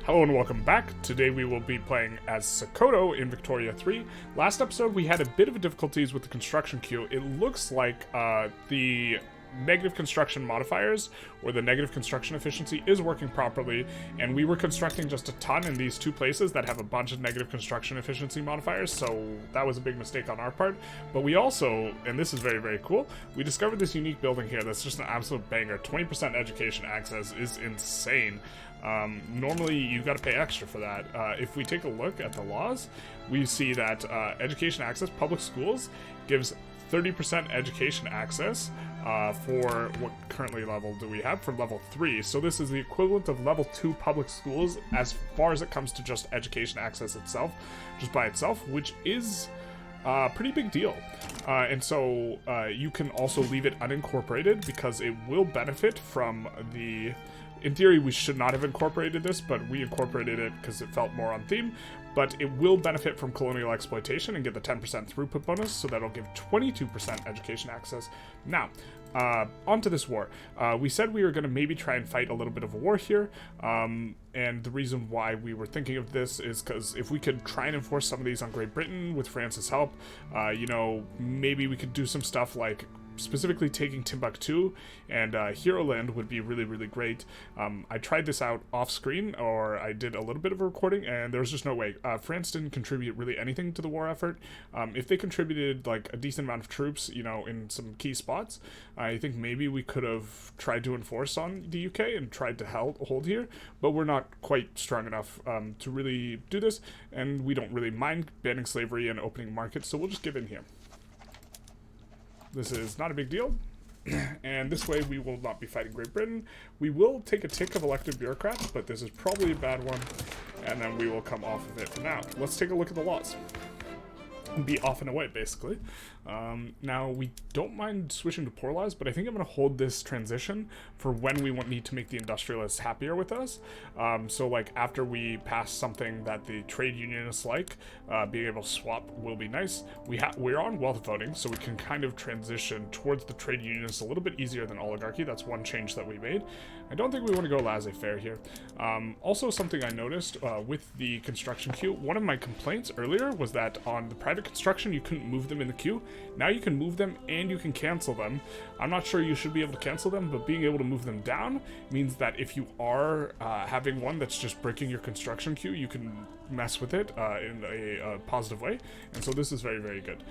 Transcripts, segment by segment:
Hello and welcome back. Today we will be playing as Sokoto in Victoria 3. Last episode we had a bit of difficulties with the construction queue. It looks like the negative construction modifiers, or the negative construction efficiency, is working properly, and we were constructing just a ton in these two places that have a bunch of negative construction efficiency modifiers, so that was a big mistake on our part. But we also, and this is very, very cool, we discovered this unique building here that's just an absolute banger. 20% education access is insane. Normally you gotta pay extra for that. If we take a look at the laws, we see that education access, public schools, gives 30% education access for what currently level do we have? For level 3. So this is the equivalent of level 2 public schools as far as it comes to just education access itself, just by itself, which is a pretty big deal. And so you can also leave it unincorporated because it will benefit from the... In theory, we should not have incorporated this, but we incorporated it because it felt more on theme. But it will benefit from colonial exploitation and get the 10% throughput bonus, so that'll give 22% education access. Now, onto this war. We said we were going to maybe try and fight a little bit of a war here, and the reason why we were thinking of this is because if we could try and enforce some of these on Great Britain with France's help, you know, maybe we could do some stuff like specifically taking Timbuktu and Hero Land would be really, really great. I tried this out off screen, or I did a little bit of a recording, and there was just no way. France didn't contribute really anything to the war effort. If they contributed like a decent amount of troops, you know, in some key spots, I think maybe we could have tried to enforce on the UK and tried to hold here, but we're not quite strong enough to really do this, and we don't really mind banning slavery and opening markets, so we'll just give in here. This is not a big deal, and this way we will not be fighting Great Britain. We will take a tick of elected bureaucrats, but this is probably a bad one, and then we will come off of it for now. Let's take a look at the laws. Be off and away, basically. Now, we don't mind switching to poor laws, but I think I'm going to hold this transition for when we need to make the industrialists happier with us. So, like, after we pass something that the trade unionists like, being able to swap will be nice. We're on wealth voting, so we can kind of transition towards the trade unionists a little bit easier than oligarchy. That's one change that we made. I don't think we want to go laissez-faire here. Also, something I noticed with the construction queue, one of my complaints earlier was that on the private construction, you couldn't move them in the queue. Now you can move them and you can cancel them. I'm not sure you should be able to cancel them, but being able to move them down means that if you are having one that's just breaking your construction queue, you can mess with it in a positive way. And so this is very, very good.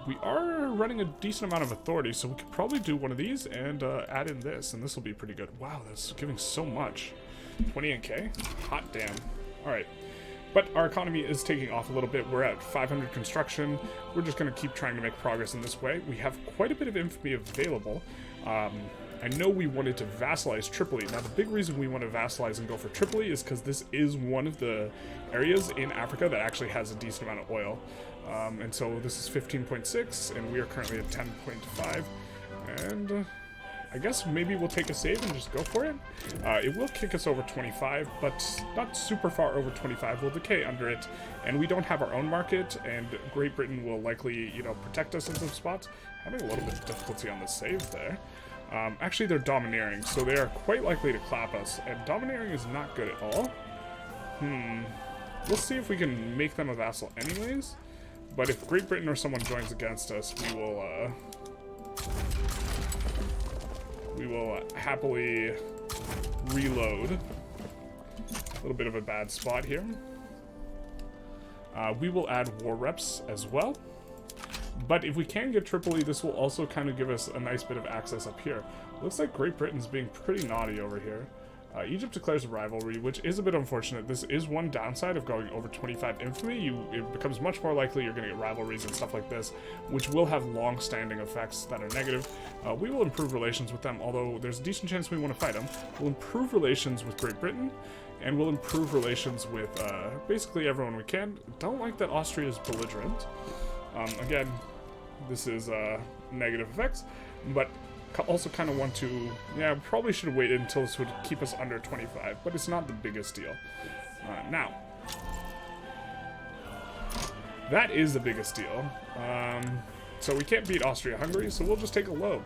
We are running a decent amount of authority, so we could probably do one of these and add in this, and this will be pretty good. Wow, that's giving so much. 28k? Hot damn. Alright. But our economy is taking off a little bit. We're at 500 construction. We're just going to keep trying to make progress in this way. We have quite a bit of infamy available. I know we wanted to vassalize Tripoli. Now, the big reason we want to vassalize and go for Tripoli is because this is one of the areas in Africa that actually has a decent amount of oil. And so this is 15.6, and we are currently at 10.5. And I guess maybe we'll take a save and just go for it. It will kick us over 25, but not super far over 25. We'll decay under it, and we don't have our own market, and Great Britain will likely, you know, protect us in some spots. Having a little bit of difficulty on the save there. Actually, they're domineering, so they are quite likely to clap us, and domineering is not good at all. We'll see if we can make them a vassal anyways, but if Great Britain or someone joins against us, we will happily reload. A little bit of a bad spot here. We will add war reps as well. But if we can get Tripoli, this will also kind of give us a nice bit of access up here. Looks like Great Britain's being pretty naughty over here. Egypt declares a rivalry, which is a bit unfortunate. This is one downside of going over 25 infamy. It becomes much more likely you're going to get rivalries and stuff like this, which will have long-standing effects that are negative. We will improve relations with them, although there's a decent chance we want to fight them. We'll improve relations with Great Britain, and we'll improve relations with basically everyone we can. Don't like that Austria is belligerent. Again, this is negative effects, but also kind of want to, yeah, probably should have waited until this would keep us under 25, but it's not the biggest deal. Now, that is the biggest deal. So we can't beat Austria-Hungary, so we'll just take a low.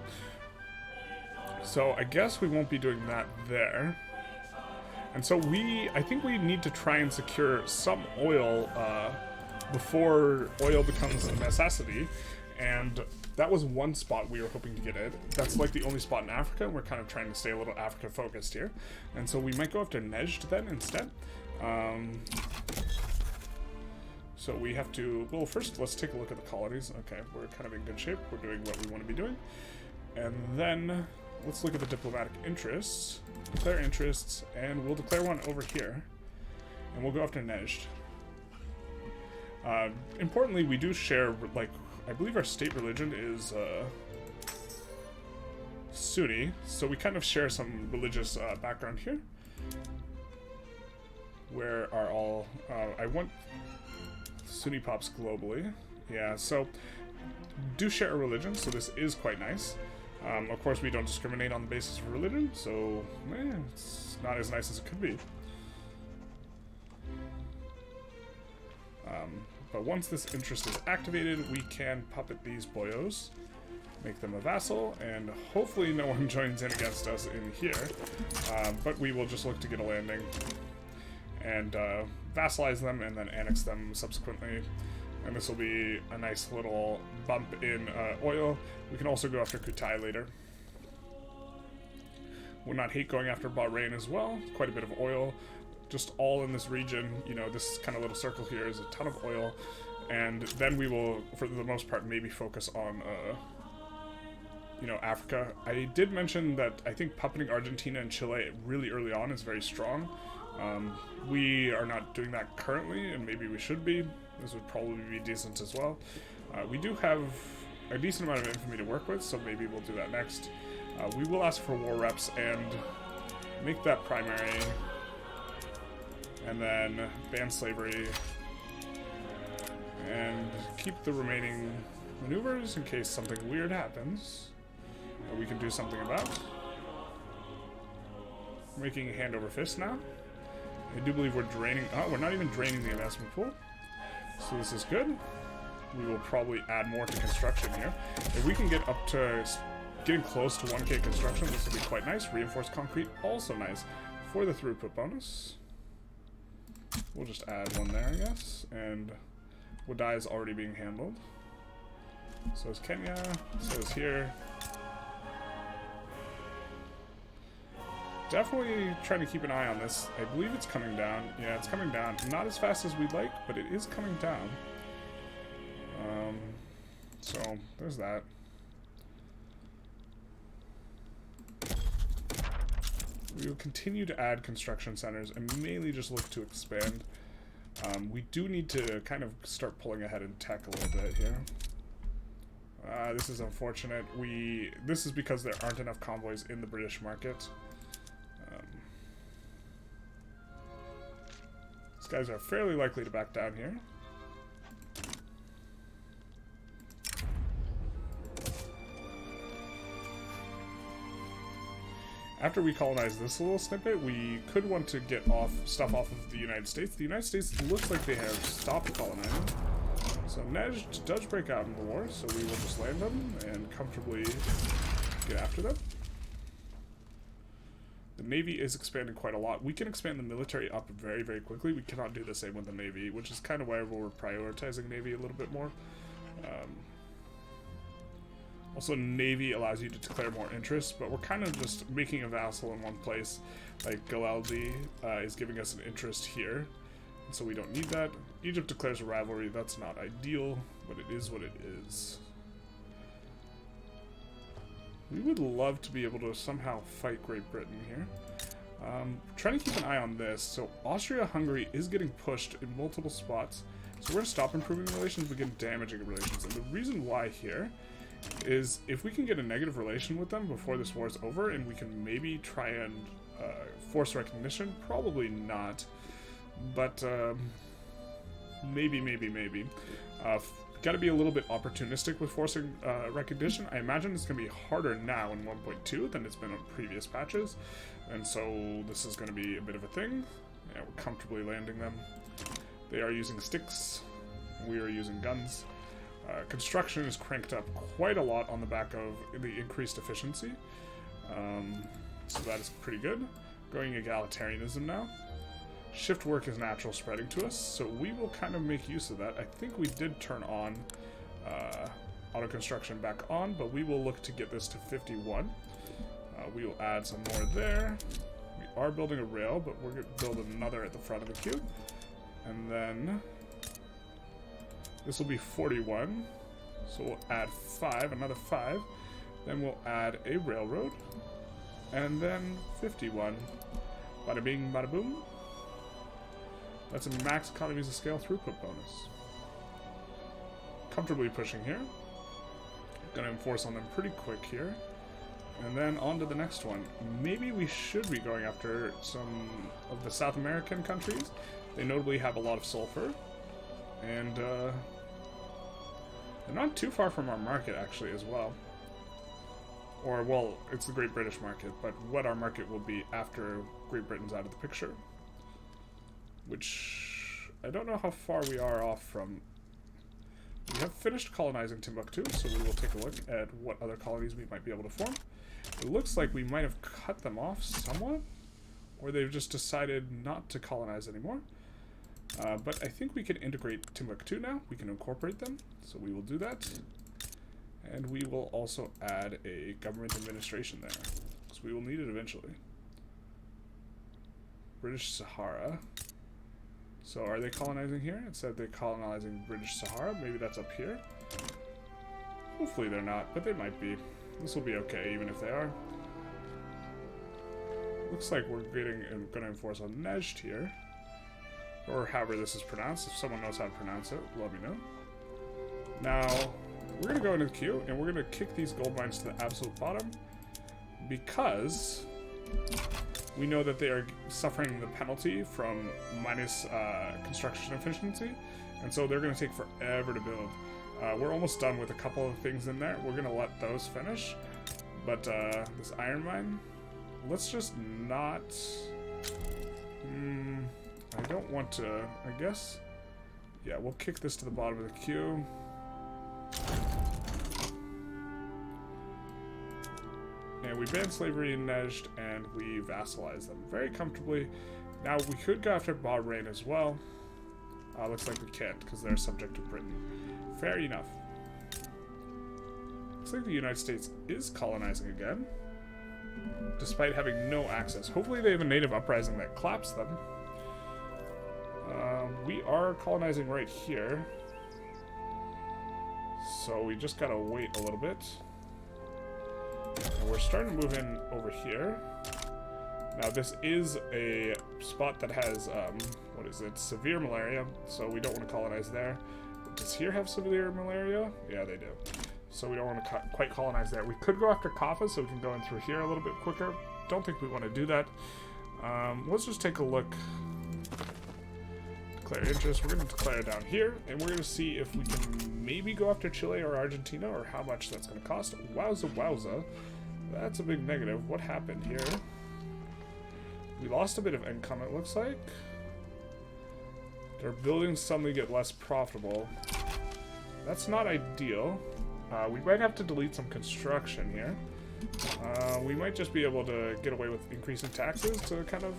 So I guess we won't be doing that there. And so I think we need to try and secure some oil before oil becomes a necessity. And that was one spot we were hoping to get at. That's like the only spot in Africa. We're kind of trying to stay a little Africa focused here. And so we might go after Nejd then instead. So we have to, well, first let's take a look at the colonies. Okay, we're kind of in good shape. We're doing what we want to be doing. And then let's look at the diplomatic interests. Declare interests, and we'll declare one over here. And we'll go after Nejd. Importantly, we do share, like, I believe our state religion is Sunni, so we kind of share some religious background here. Where are all... I want Sunni pops globally. Yeah, so do share a religion, so this is quite nice. Of course, we don't discriminate on the basis of religion, so it's not as nice as it could be. But once this interest is activated, we can puppet these boyos, make them a vassal, and hopefully no one joins in against us in here. But we will just look to get a landing and vassalize them and then annex them subsequently. And this will be a nice little bump in oil. We can also go after Kutai later. Would not hate going after Bahrain as well. Quite a bit of oil. Just all in this region, you know, this kind of little circle here is a ton of oil. And then we will, for the most part, maybe focus on, you know, Africa. I did mention that I think puppeting Argentina and Chile really early on is very strong. We are not doing that currently, and maybe we should be. This would probably be decent as well. We do have a decent amount of infamy to work with, so maybe we'll do that next. We will ask for war reps and make that primary. And then ban slavery. And keep the remaining maneuvers in case something weird happens that we can do something about. We're making hand over fist now. I do believe we're draining... Oh, we're not even draining the investment pool. So this is good. We will probably add more to construction here. If we can get up to getting close to 1k construction, this will be quite nice. Reinforced concrete, also nice for the throughput bonus. We'll just add one there, I guess. And Wadai is already being handled. So is Kenya. So is here. Definitely trying to keep an eye on this. I believe it's coming down. Yeah, it's coming down. Not as fast as we'd like, but it is coming down. So there's that. We will continue to add construction centers and mainly just look to expand. We do need to kind of start pulling ahead in tech a little bit here. This is unfortunate. This is because there aren't enough convoys in the British market. These guys are fairly likely to back down here. After we colonize this little snippet, we could want to get stuff off of the United States. The United States looks like they have stopped colonizing. So Nejd does break out in the war, so we will just land them and comfortably get after them. The Navy is expanding quite a lot. We can expand the military up very, very quickly. We cannot do the same with the Navy, which is kind of why we're prioritizing Navy a little bit more. Also, Navy allows you to declare more interest, but we're kind of just making a vassal in one place. Like Galaldi is giving us an interest here, so we don't need that. Egypt declares a rivalry. That's not ideal, but it is what it is. We would love to be able to somehow fight Great Britain here. Trying to keep an eye on this. So Austria-Hungary is getting pushed in multiple spots. So we're going to stop improving relations, begin damaging relations. And the reason why here is if we can get a negative relation with them before this war is over, and we can maybe try and force recognition. Probably not. But maybe. Got to be a little bit opportunistic with forcing recognition. I imagine it's going to be harder now in 1.2 than it's been on previous patches, and so this is going to be a bit of a thing. Yeah, we're comfortably landing them. They are using sticks. We are using guns. Construction is cranked up quite a lot on the back of the increased efficiency, so that is pretty good. going egalitarianism now. Shift work is natural spreading to us, so we will kind of make use of that. I think we did turn on auto construction back on, but we will look to get this to 51. We will add some more there. We are building a rail, but we're going to build another at the front of the queue. And then this will be 41. So we'll add 5, another 5. Then we'll add a railroad. And then 51. Bada bing, bada boom. That's a max economies of scale throughput bonus. Comfortably pushing here. Gonna enforce on them pretty quick here. And then on to the next one. Maybe we should be going after some of the South American countries. They notably have a lot of sulfur. And they're not too far from our market actually as well. Or, well, it's the Great British market, but what our market will be after Great Britain's out of the picture. Which, I don't know how far we are off from. We have finished colonizing Timbuktu, so we will take a look at what other colonies we might be able to form. It looks like we might have cut them off somewhat, or they've just decided not to colonize anymore. But I think we can integrate Timbuktu now. We can incorporate them, so we will do that. And we will also add a government administration there, because we will need it eventually. British Sahara. So are they colonizing here? It said they're colonizing British Sahara. Maybe that's up here. Hopefully they're not, but they might be. This will be okay, even if they are. Looks like we're going to enforce on Nejd here. Or however this is pronounced. If someone knows how to pronounce it, let me know. Now, we're going to go into the queue, and we're going to kick these gold mines to the absolute bottom. Because we know that they are suffering the penalty from minus construction efficiency. And so they're going to take forever to build. We're almost done with a couple of things in there. We're going to let those finish. But this iron mine, let's just not... I don't want to, I guess. Yeah, we'll kick this to the bottom of the queue. And we ban slavery in Nejd, and we vassalize them very comfortably. Now, we could go after Bahrain as well. Looks like we can't, because they're subject to Britain. Fair enough. Looks like the United States is colonizing again, despite having no access. Hopefully they have a native uprising that claps them. We are colonizing right here, so we just gotta wait a little bit. And we're starting to move in over here. Now this is a spot that has, what is it, severe malaria, so we don't want to colonize there. Does here have severe malaria? Yeah, they do. So we don't want to quite colonize there. We could go after Kaffa, so we can go in through here a little bit quicker. Don't think we want to do that. Let's just take a look. Declare interest. We're going to declare down here, and we're going to see if we can maybe go after Chile or Argentina, or how much that's going to cost. Wowza, wowza. That's a big negative. What happened here? We lost a bit of income, it looks like. Their buildings suddenly get less profitable. That's not ideal. We might have to delete some construction here. We might just be able to get away with increasing taxes to kind of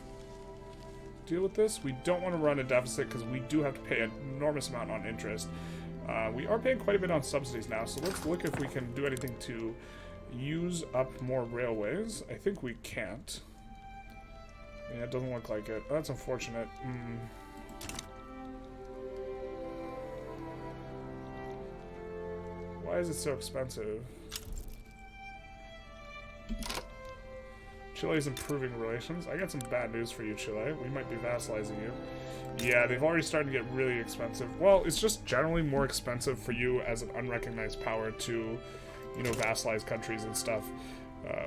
deal with this. We don't want to run a deficit because we do have to pay an enormous amount on interest. We are paying quite a bit on subsidies now, so let's look if we can do anything to use up more railways. I think we can't. Yeah, it doesn't look like it. Oh, that's unfortunate. Why is it so expensive? Chile is improving relations. I got some bad news for you, Chile. We might be vassalizing you. Yeah, they've already started to get really expensive. Well, it's just generally more expensive for you as an unrecognized power to, you know, vassalize countries and stuff,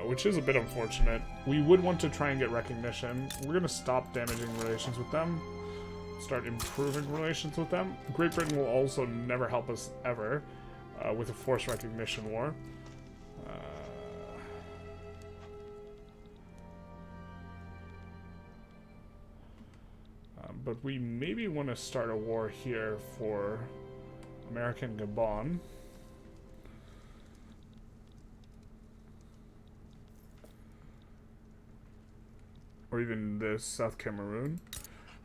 which is a bit unfortunate. We would want to try and get recognition. We're going to stop damaging relations with them, start improving relations with them. Great Britain will also never help us ever with a forced recognition war. But we maybe want to start a war here for American Gabon. Or or even this, South Cameroon.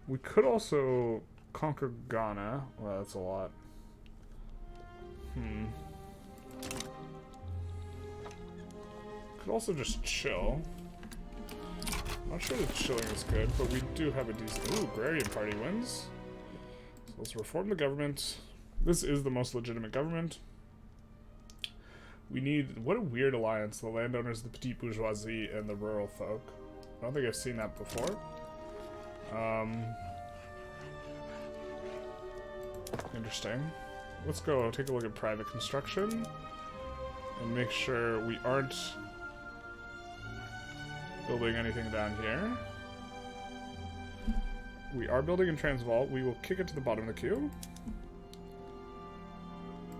We could also conquer Ghana. Well, that's a lot. Could also just chill. Not sure that chilling is good, but we do have a decent... Ooh, Agrarian Party wins. So let's reform the government. This is the most legitimate government. We need... What a weird alliance. The landowners, the petite bourgeoisie, and the rural folk. I don't think I've seen that before. Interesting. Let's go take a look at private construction. And make sure we aren't building anything down here. We are building in Transvaal. We will kick it to the bottom of the queue.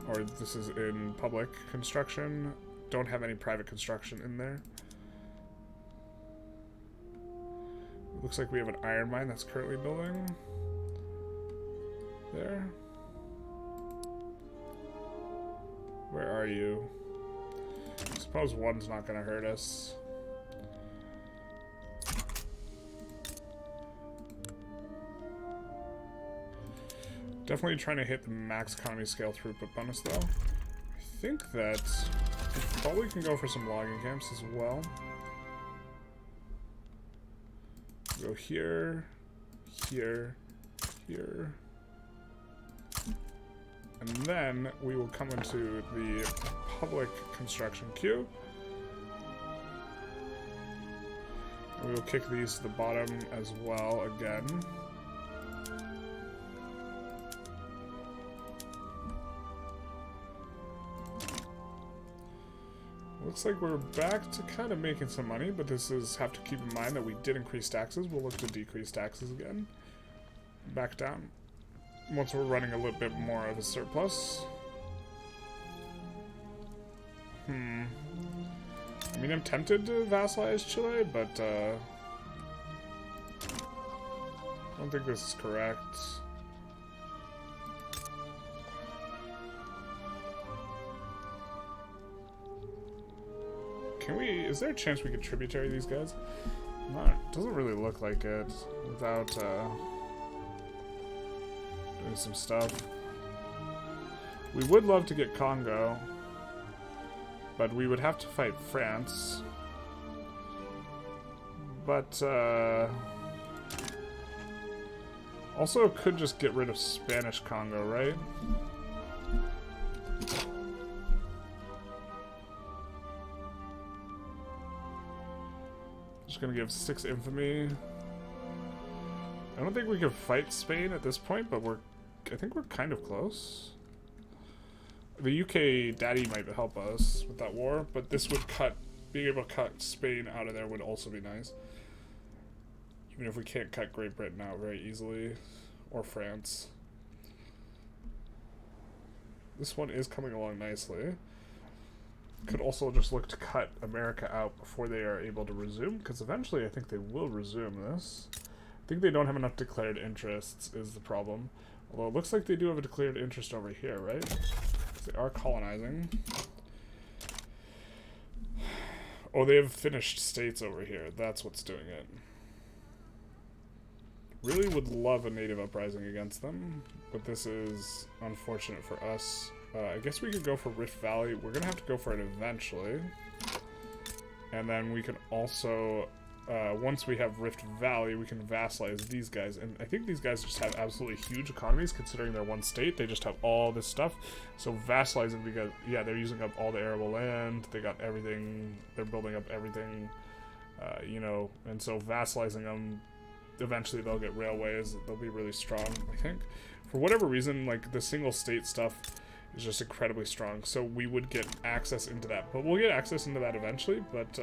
Or this is in public construction. Don't have any private construction in there. It looks like we have an iron mine that's currently building. There. Where are you? I suppose one's not going to hurt us. Definitely trying to hit the max economy scale throughput bonus though. I think that we probably can go for some logging camps as well. Go here, here, here. And then we will come into the public construction queue. And we will kick these to the bottom as well again. Looks like we're back to kind of making some money, but this is have to keep in mind that we did increase taxes. We'll look to decrease taxes again. Back down. Once we're running a little bit more of a surplus. I mean, I'm tempted to vassalize Chile, but I don't think this is correct. Can we... Is there a chance we could tributary these guys? No, it doesn't really look like it without doing some stuff. We would love to get Congo, but we would have to fight France. But also could just get rid of Spanish Congo, right? Just gonna give 6 infamy. I don't think we can fight Spain at this point, but I think we're kind of close. The UK daddy might help us with that war, but this would being able to cut Spain out of there would also be nice. Even if we can't cut Great Britain out very easily, or France. This one is coming along nicely. Could also just look to cut America out before they are able to resume, because eventually I think they will resume this. I think they don't have enough declared interests is the problem. Although it looks like they do have a declared interest over here, right? They are colonizing. Oh, they have finished states over here. That's what's doing it. Really would love a native uprising against them, but this is unfortunate for us. I guess we could go for Rift Valley. We're gonna have to go for it eventually. And then we can also, once we have Rift Valley, we can vassalize these guys. And I think these guys just have absolutely huge economies considering they're one state. They just have all this stuff. So vassalizing, because, yeah, they're using up all the arable land. They got everything. They're building up everything, you know. And so vassalizing them, eventually they'll get railways. They'll be really strong, I think. For whatever reason, like, the single state stuff is just incredibly strong, so we would get access into that. But we'll get access into that eventually, but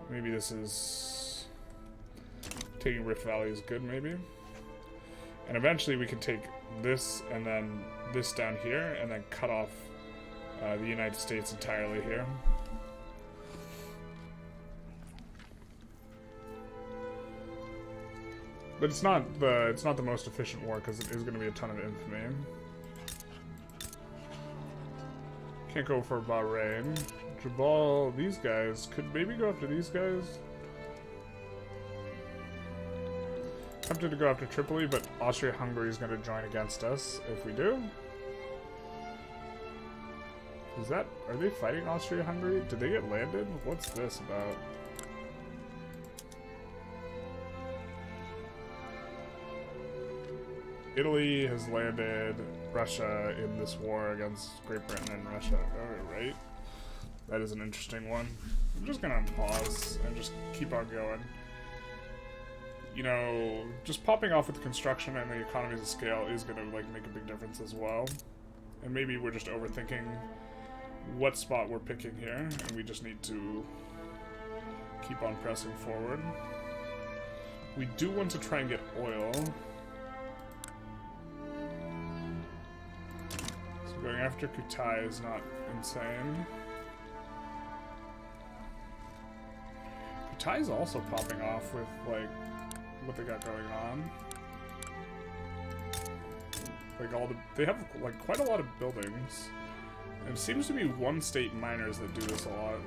maybe this is... Taking Rift Valley is good, maybe. And eventually we can take this and then this down here, and then cut off the United States entirely here. But it's not the most efficient war because it is going to be a ton of infamy. Can't go for Bahrain. Jabal, these guys. Could maybe go after these guys. Tempted to go after Tripoli, but Austria-Hungary is going to join against us if we do. Is that... Are they fighting Austria-Hungary? Did they get landed? What's this about? Italy has landed Russia in this war against Great Britain and Russia. Alright. That is an interesting one. I'm just going to pause and just keep on going. You know, just popping off with the construction and the economies of scale is going to like make a big difference as well. And maybe we're just overthinking what spot we're picking here, and we just need to keep on pressing forward. We do want to try and get oil. So going after Kutai is not insane. Kutai is also popping off with like what they got going on. Like they have like quite a lot of buildings. And it seems to be one state miners that do this a lot.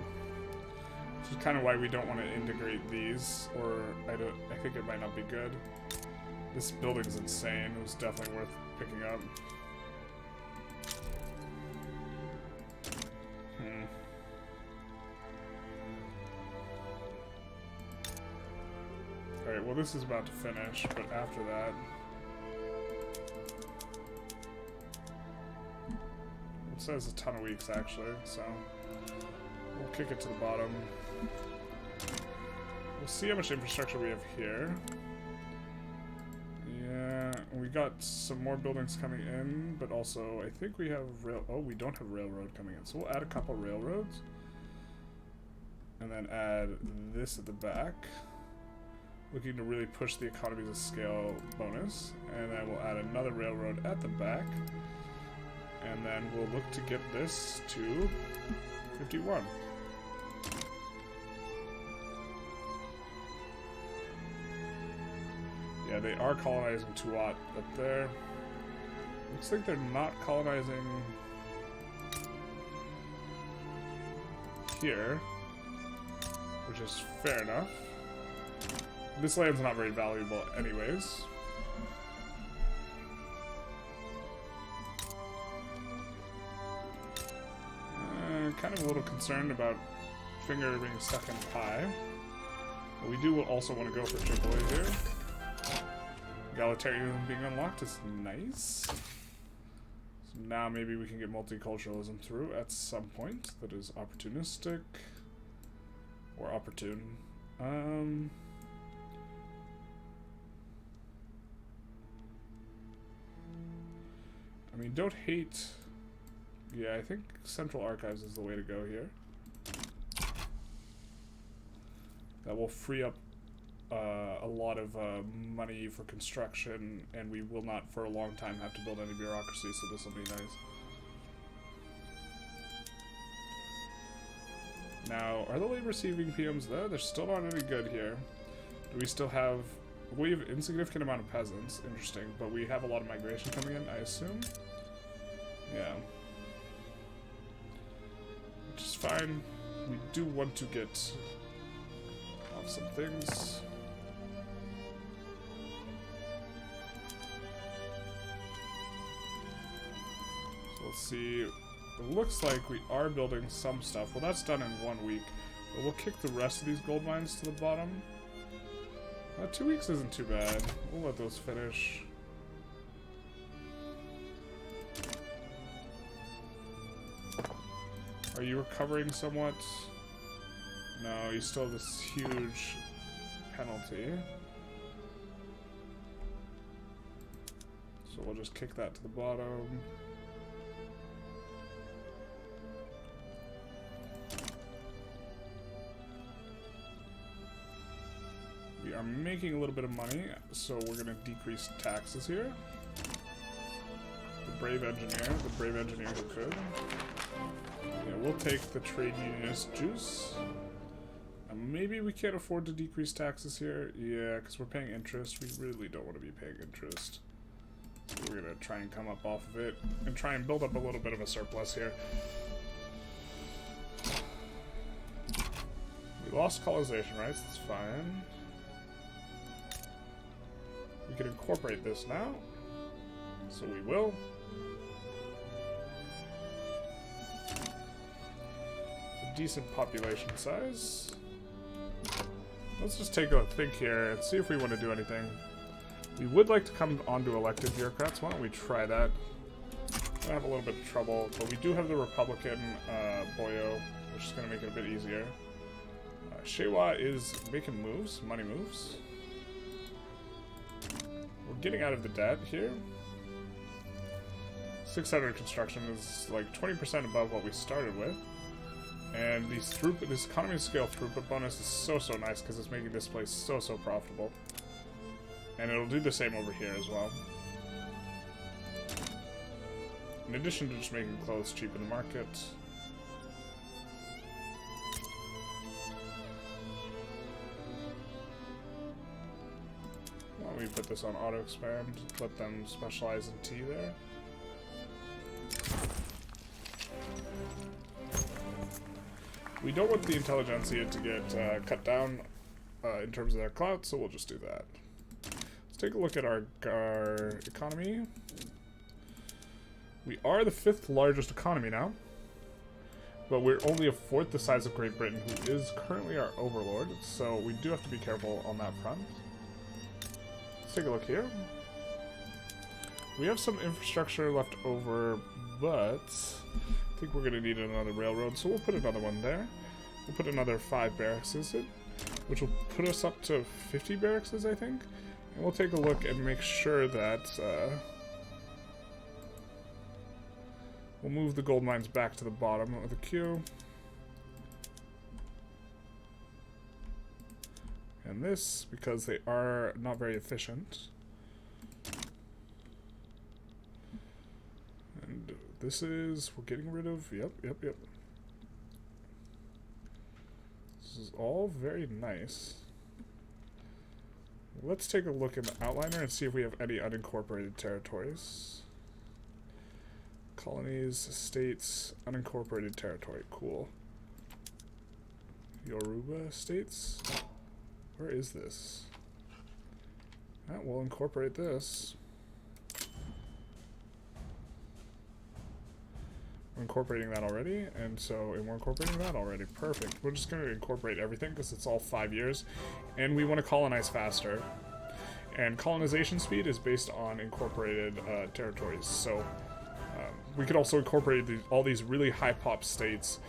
Which is kind of why we don't want to integrate these, or I think it might not be good. This building is insane. It was definitely worth picking up. Alright, well this is about to finish, but after that... It says a ton of weeks actually, so we'll kick it to the bottom. We'll see how much infrastructure we have here. Yeah, we got some more buildings coming in, but also I think we have we don't have railroad coming in, so we'll add a couple railroads. And then add this at the back. Looking to really push the economies of scale bonus. And then we'll add another railroad at the back. And then we'll look to get this to 51. Yeah, they are colonizing Tuat up there. Looks like they're not colonizing here, which is fair enough. This land's not very valuable anyways. Kind of a little concerned about finger being stuck in pie. But we do also want to go for Tripoli here. Egalitarianism being unlocked is nice. So now maybe we can get multiculturalism through at some point. That is opportunistic. Or opportune. I mean, don't hate... Yeah, I think Central Archives is the way to go here. That will free up a lot of money for construction, and we will not for a long time have to build any bureaucracy, so this will be nice. Now, are the labor receiving PMs there? They're still not any good here. Do we still have... We have an insignificant amount of peasants, interesting, but we have a lot of migration coming in, I assume? Yeah. Which is fine. We do want to get off some things. So let's see. It looks like we are building some stuff. Well, that's done in 1 week. But we'll kick the rest of these gold mines to the bottom. 2 weeks isn't too bad. We'll let those finish. Are you recovering somewhat? No, you still have this huge penalty. So we'll just kick that to the bottom. We are making a little bit of money, so we're going to decrease taxes here. The brave engineer who could. Yeah, we'll take the trade unionist juice. Maybe we can't afford to decrease taxes here. Yeah, because we're paying interest. We really don't want to be paying interest. So we're going to try and come up off of it and try and build up a little bit of a surplus here. We lost colonization rights, that's fine. We can incorporate this now. So we will. A decent population size. Let's just take a think here and see if we want to do anything. We would like to come onto elected bureaucrats. Why don't we try that? I have a little bit of trouble, but we do have the Republican Boyo, which is going to make it a bit easier. Shewa is making moves, money moves. We're getting out of the debt here. 600 construction is like 20% above what we started with. And these this economy scale throughput bonus is so nice because it's making this place so profitable. And it'll do the same over here as well. In addition to just making clothes cheap in the market. Why don't we put this on auto expand, let them specialize in tea there. We don't want the Intelligentsia to get cut down in terms of their clout, so we'll just do that. Let's take a look at our economy. We are the 5th largest economy now, but we're only a 4th the size of Great Britain, who is currently our overlord, so we do have to be careful on that front. Let's take a look here. We have some infrastructure left over, but I think we're going to need another railroad, so we'll put another one there. We'll put another 5 barracks, which will put us up to 50 barracks, I think. And we'll take a look and make sure that we'll move the gold mines back to the bottom of the queue. And this, because they are not very efficient. And this is, we're getting rid of, yep. This is all very nice. Let's take a look in the outliner and see if we have any unincorporated territories. Colonies, states, unincorporated territory, cool. Yoruba states? Where is this? We'll incorporate this. We're incorporating that already, and we're incorporating that already. Perfect. We're just going to incorporate everything because it's all 5 years, and we want to colonize faster. And colonization speed is based on incorporated territories. So we could also incorporate all these really high pop states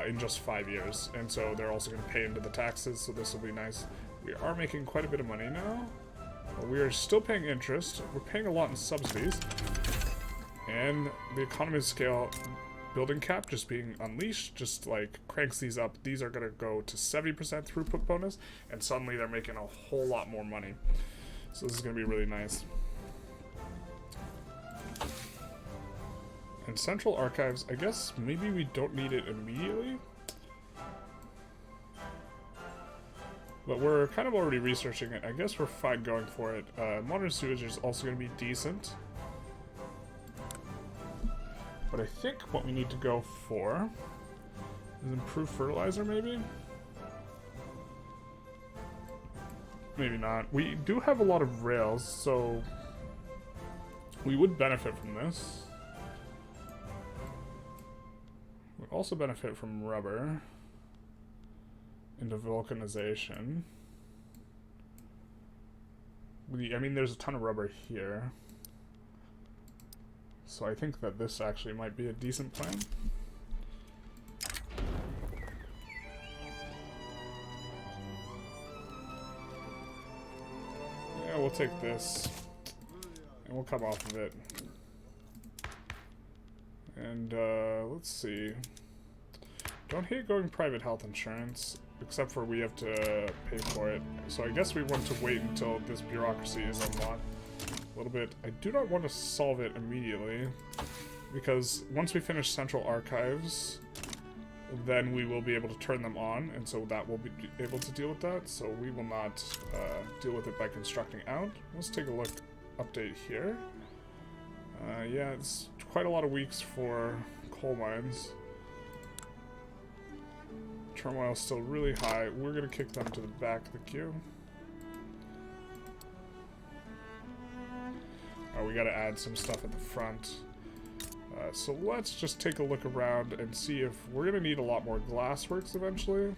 in just 5 years, and so they're also going to pay into the taxes. So this will be nice. We are making quite a bit of money now. We are still paying interest. We're paying a lot in subsidies. And the economy scale building cap just being unleashed just like cranks these up. These are going to go to 70% throughput bonus, and suddenly they're making a whole lot more money. So this is going to be really nice. And central archives, I guess maybe we don't need it immediately. But we're kind of already researching it. I guess we're fine going for it. Modern sewage is also going to be decent. But I think what we need to go for is improved fertilizer, maybe? Maybe not. We do have a lot of rails, so we would benefit from this. We also benefit from rubber into vulcanization. I mean, there's a ton of rubber here. So I think that this actually might be a decent plan. Yeah, we'll take this. And we'll come off of it. And, let's see. Don't hate going private health insurance, except for we have to pay for it. So I guess we want to wait until this bureaucracy is unlocked a little bit. I do not want to solve it immediately, because once we finish central archives, then we will be able to turn them on, and so that will be able to deal with that. So we will not deal with it by constructing out. Let's take a look, update here. Yeah, it's quite a lot of weeks for coal mines. Turmoil is still really high. We're going to kick them to the back of the queue. Oh, we got to add some stuff at the front. So let's just take a look around and see if we're going to need a lot more glassworks eventually.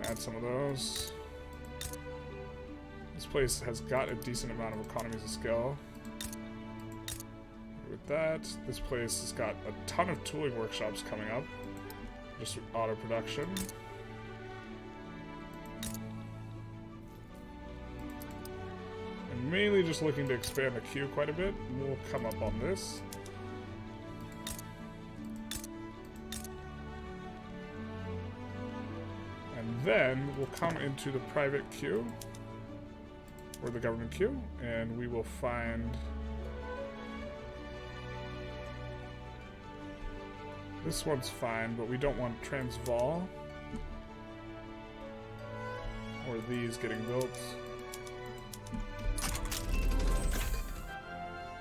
Add some of those. This place has got a decent amount of economies of scale. With that, this place has got a ton of tooling workshops coming up. Just auto production. I'm mainly just looking to expand the queue quite a bit. We'll come up on this. And then we'll come into the private queue, or the government queue, and we will find this one's fine, but we don't want Transvaal or these getting built.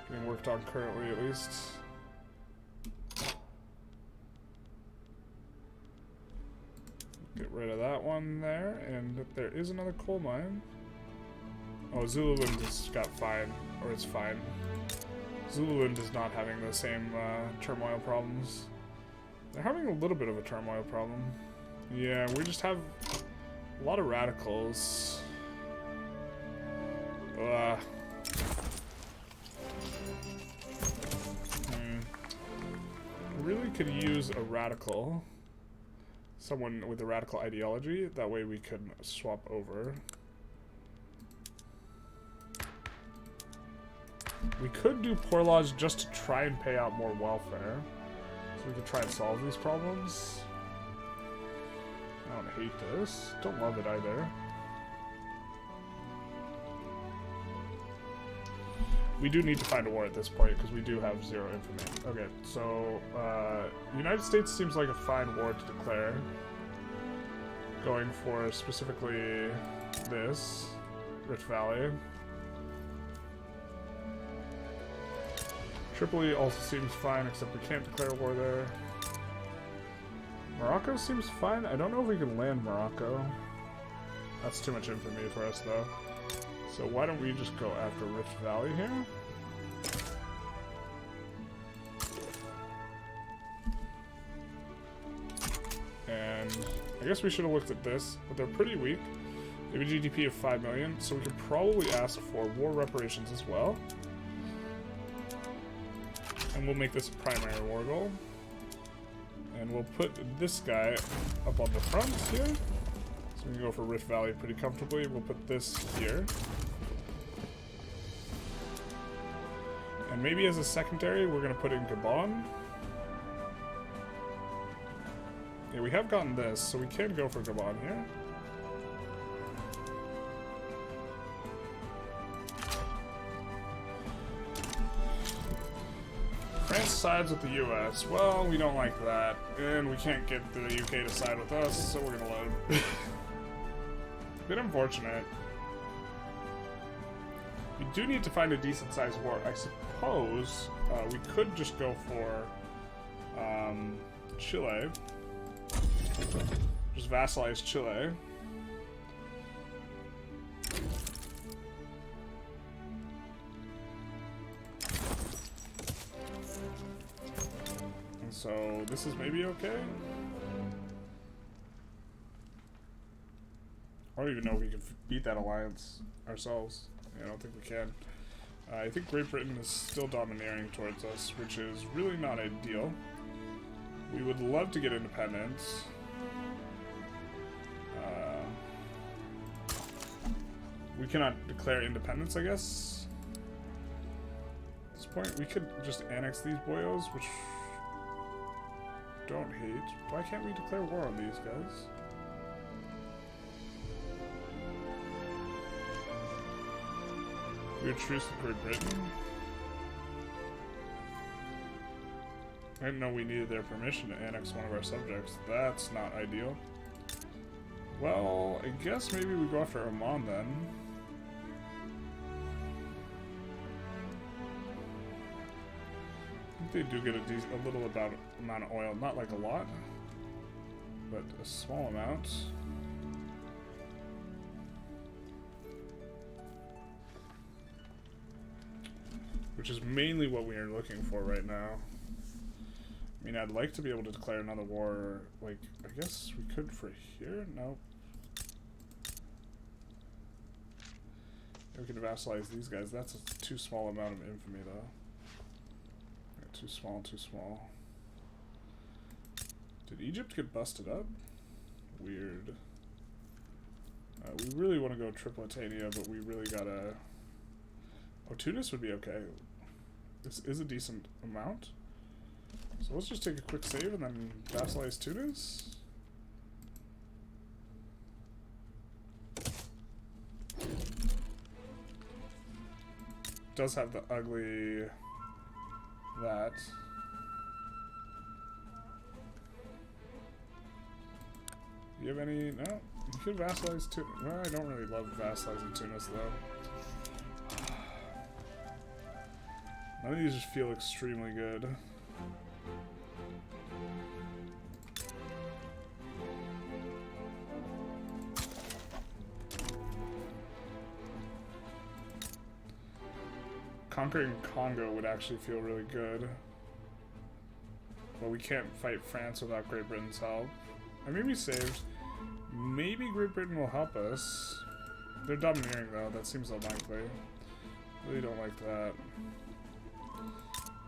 Getting worked on currently, at least. Get rid of that one there, and there is another coal mine. Oh, Zululand just got fine, or it's fine. Zululand is not having the same turmoil problems. They're having a little bit of a turmoil problem. Yeah, we just have a lot of radicals. Really could use a radical. Someone with a radical ideology. That way we could swap over. We could do poor laws just to try and pay out more welfare. So we could try and solve these problems. I don't hate this. Don't love it either. We do need to find a war at this point because we do have 0 information. Okay, so United States seems like a fine war to declare. Going for specifically this, Rift Valley. Tripoli also seems fine, except we can't declare war there. Morocco seems fine. I don't know if we can land Morocco. That's too much infamy for us, though. So why don't we just go after Rift Valley here? And I guess we should have looked at this, but they're pretty weak. They have a GDP of 5 million, so we could probably ask for war reparations as well. And we'll make this a primary war goal. And we'll put this guy up on the front here. So we can go for Rift Valley pretty comfortably. We'll put this here. And maybe as a secondary, we're going to put in Gabon. Yeah, we have gotten this, so we can go for Gabon here. France sides with the US. Well, we don't like that. And we can't get the UK to side with us, so we're gonna load. Bit unfortunate. We do need to find a decent sized war. I suppose we could just go for Chile. Just vassalize Chile. So this is maybe okay. I don't even know if we can beat that alliance ourselves. I don't think we can. I think Great Britain is still domineering towards us, which is really not ideal. We would love to get independence. We cannot declare independence, I guess. At this point, we could just annex these boyos, which don't hate. Why can't we declare war on these guys? Weird truce with Great Britain. I didn't know we needed their permission to annex one of our subjects. That's not ideal. Well, I guess maybe we go after Oman then. I think they do get a little amount of oil, not like a lot. but a small amount. Which is mainly what we are looking for right now. I mean, I'd like to be able to declare another war. Like, I guess we could for here? Nope. We can vassalize these guys. That's a too small amount of infamy, though. Yeah, too small, too small. Did Egypt get busted up? Weird. We really want to go Tripolitania, but we really gotta... Oh, Tunis would be okay. This is a decent amount. So let's just take a quick save and then vassalize Tunis. Does have the ugly that. Do you have any? No? You could vassalize Tunis. Well, I don't really love vassalizing Tunis though. None of these just feel extremely good. Conquering Congo would actually feel really good. But we can't fight France without Great Britain's help. I may be saved. Maybe Great Britain will help us. They're domineering though, that seems unlikely. Really don't like that.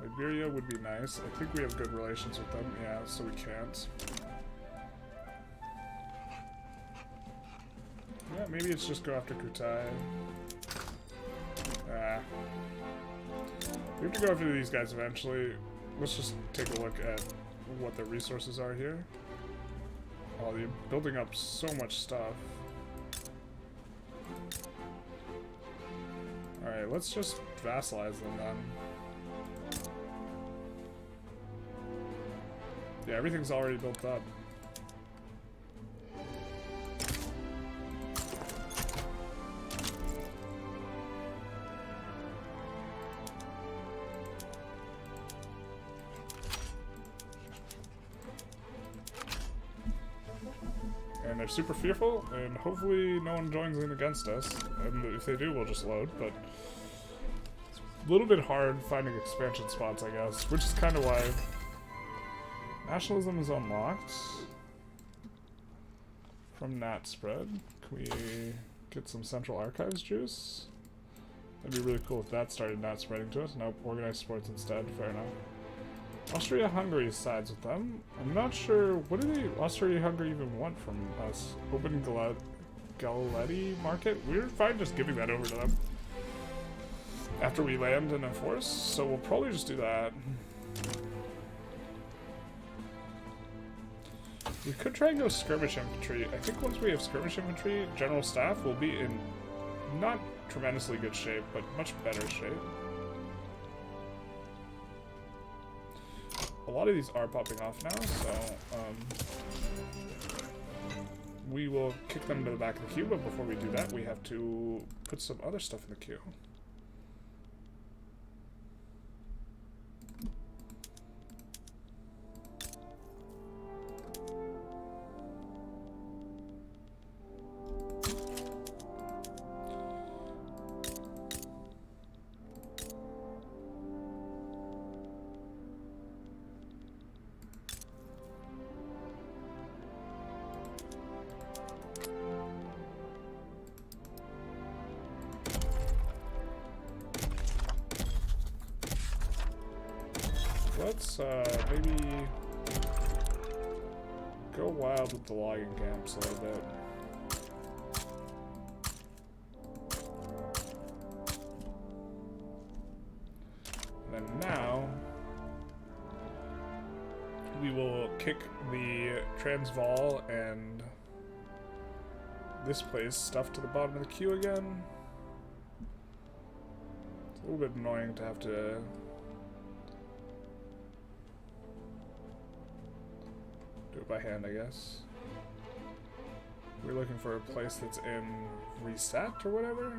Liberia would be nice. I think we have good relations with them, yeah, so we can't. Yeah, maybe it's just go after Kutai. Ah. We have to go after these guys eventually. Let's just take a look at what the resources are here. Oh, they're building up so much stuff. Alright, let's just vassalize them then. Yeah, everything's already built up. And they're super fearful, and hopefully no one joins in against us. And if they do, we'll just load, but it's a little bit hard finding expansion spots, I guess, which is kind of why nationalism is unlocked from Nat spread. Can we get some Central Archives juice? That'd be really cool if that started not spreading to us. Nope, organized sports instead. Fair enough. Austria-Hungary sides with them. I'm not sure. What do they Austria-Hungary even want from us? Open Galetti market? We're fine just giving that over to them after we land and enforce, so we'll probably just do that. We could try and go skirmish infantry. I think once we have skirmish infantry, general staff will be in not tremendously good shape, but much better shape. A lot of these are popping off now, so we will kick them to the back of the queue, but before we do that, we have to put some other stuff in the queue. Let's maybe go wild with the logging camps a little bit. And then now we will kick the Transvaal and this place stuff to the bottom of the queue again. It's a little bit annoying to have to do it by hand, I guess. We're looking for a place that's in reset or whatever.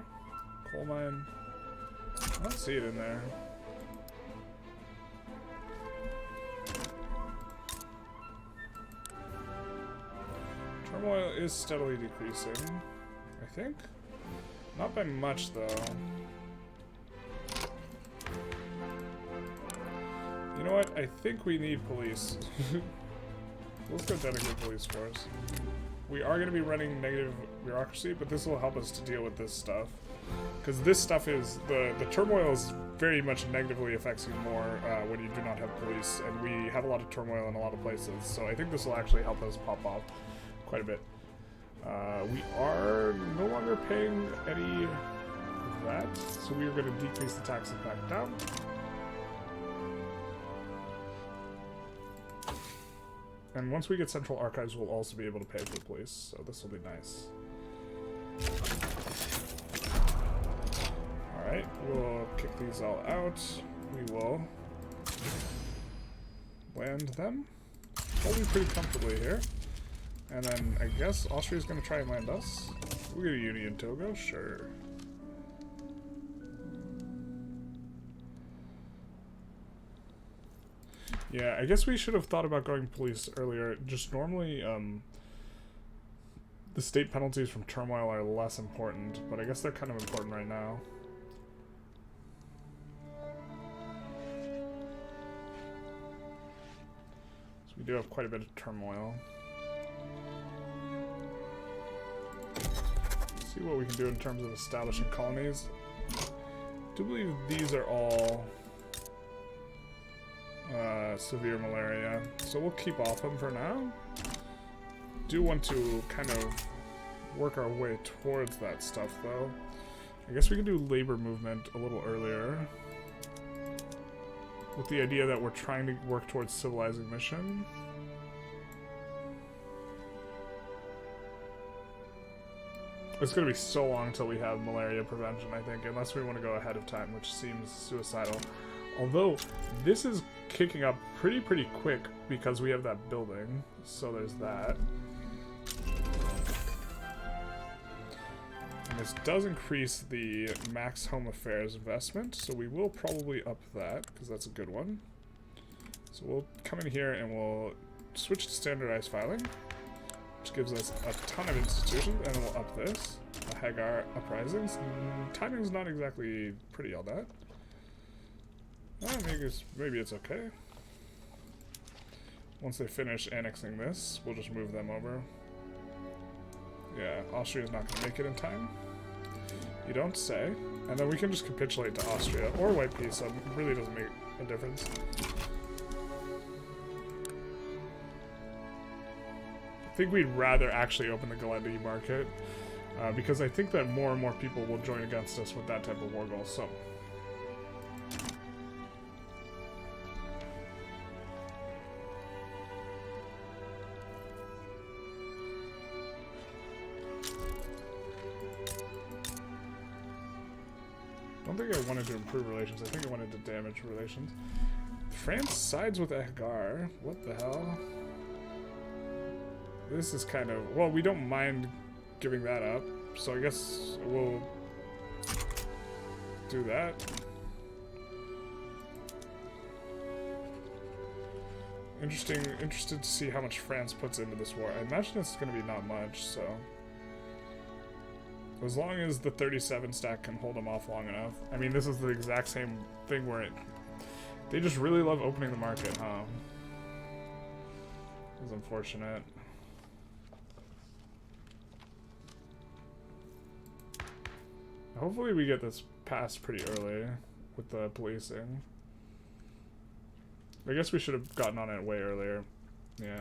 Coal mine. I don't see it in there. Turmoil is steadily decreasing, I think. Not by much, though. You know what? I think we need police. Let's go dedicate police force. We are going to be running negative bureaucracy, but this will help us to deal with this stuff. Because this stuff is... The turmoil is very much negatively affects you more when you do not have police, and we have a lot of turmoil in a lot of places, so I think this will actually help us pop off quite a bit. We are no longer paying any of that, so we are going to decrease the taxes back down. And once we get central archives, we'll also be able to pay for the police, so this will be nice. Alright, we'll kick these all out. We will land them. Probably pretty comfortably here. And then I guess Austria's going to try and land us. We'll get a Union Togo, sure. Yeah, I guess we should have thought about going police earlier. Just normally, the state penalties from turmoil are less important, but I guess they're kind of important right now. So we do have quite a bit of turmoil. Let's see what we can do in terms of establishing colonies. I do believe these are all severe malaria, so we'll keep off them for now. Do want to kind of work our way towards that stuff, though. I guess we can do labor movement a little earlier, with the idea that we're trying to work towards civilizing mission. It's going to be so long until we have malaria prevention, I think, unless we want to go ahead of time, which seems suicidal. Although, this is kicking up pretty quick because we have that building, so there's that. And this does increase the max home affairs investment, so we will probably up that, because that's a good one. So we'll come in here and we'll switch to standardized filing, which gives us a ton of institutions, and then we'll up this. The Hagar uprisings. Timing's not exactly pretty on that. Maybe it's okay. Once they finish annexing this, we'll just move them over. Yeah, Austria's not going to make it in time. You don't say. And then we can just capitulate to Austria, or white peace, so it really doesn't make a difference. I think we'd rather actually open the Galendi market, because I think that more and more people will join against us with that type of war goal, so... I don't think I wanted to improve relations, I think I wanted to damage relations. France sides with Hagar. What the hell? This is kind of... Well, we don't mind giving that up, so I guess we'll do that. Interested to see how much France puts into this war. I imagine it's going to be not much, so... As long as the 37 stack can hold them off long enough. I mean, this is the exact same thing where they just really love opening the market, huh? It's unfortunate. Hopefully we get this passed pretty early with the policing. I guess we should have gotten on it way earlier. Yeah.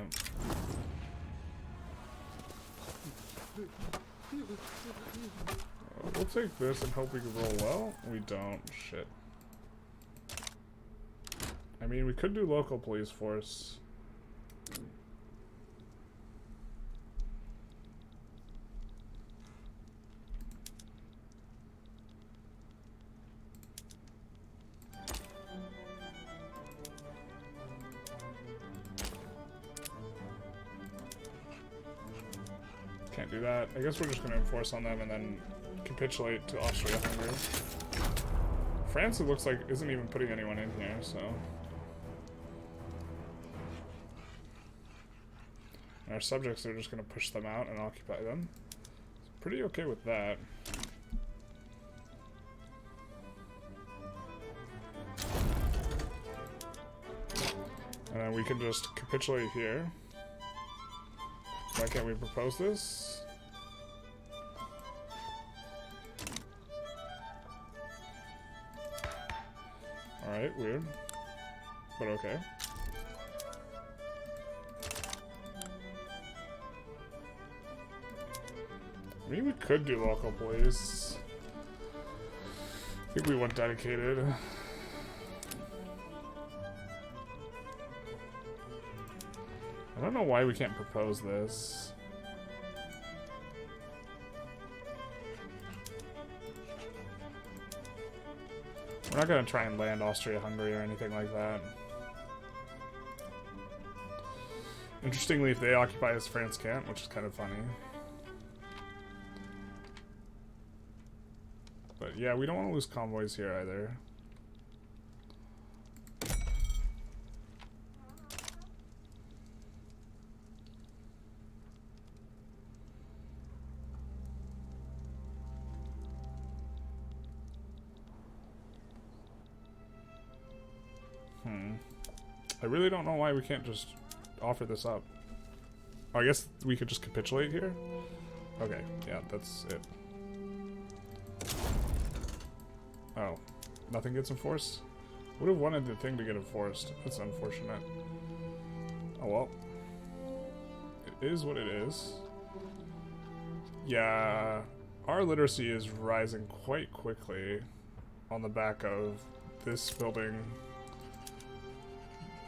We'll take this and hope we can roll well. We don't. Shit. I mean, we could do local police force. Can't do that. I guess we're just going to enforce on them and then capitulate to Austria-Hungary. France, it looks like, isn't even putting anyone in here, so... And our subjects are just going to push them out and occupy them. Pretty okay with that. And then we can just capitulate here. Why can't we propose this? Alright, weird. But okay. I mean, we could do local police. I think we want dedicated. I don't know why we can't propose this. We're not going to try and land Austria-Hungary or anything like that. Interestingly, if they occupy us, France can't, which is kind of funny. But yeah, we don't want to lose convoys here either. I really don't know why we can't just offer this up. Oh, I guess we could just capitulate here? Okay, yeah, that's it. Oh, nothing gets enforced? Would have wanted the thing to get enforced. That's unfortunate. Oh well. It is what it is. Yeah, our literacy is rising quite quickly on the back of this building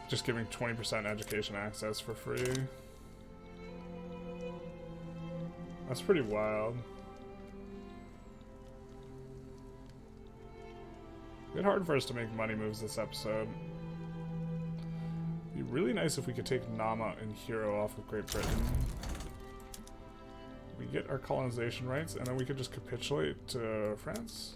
just giving 20% education access for free. That's pretty wild. It'd be hard for us to make money moves this episode. It'd be really nice if we could take Nama and Hero off of Great Britain. We get our colonization rights, and then we could just capitulate to France.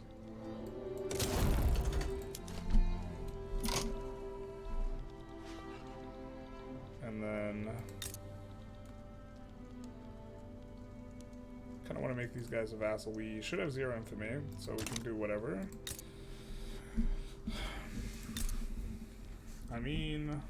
And then kind of want to make these guys a vassal. We should have 0 infamy, so we can do whatever. I mean,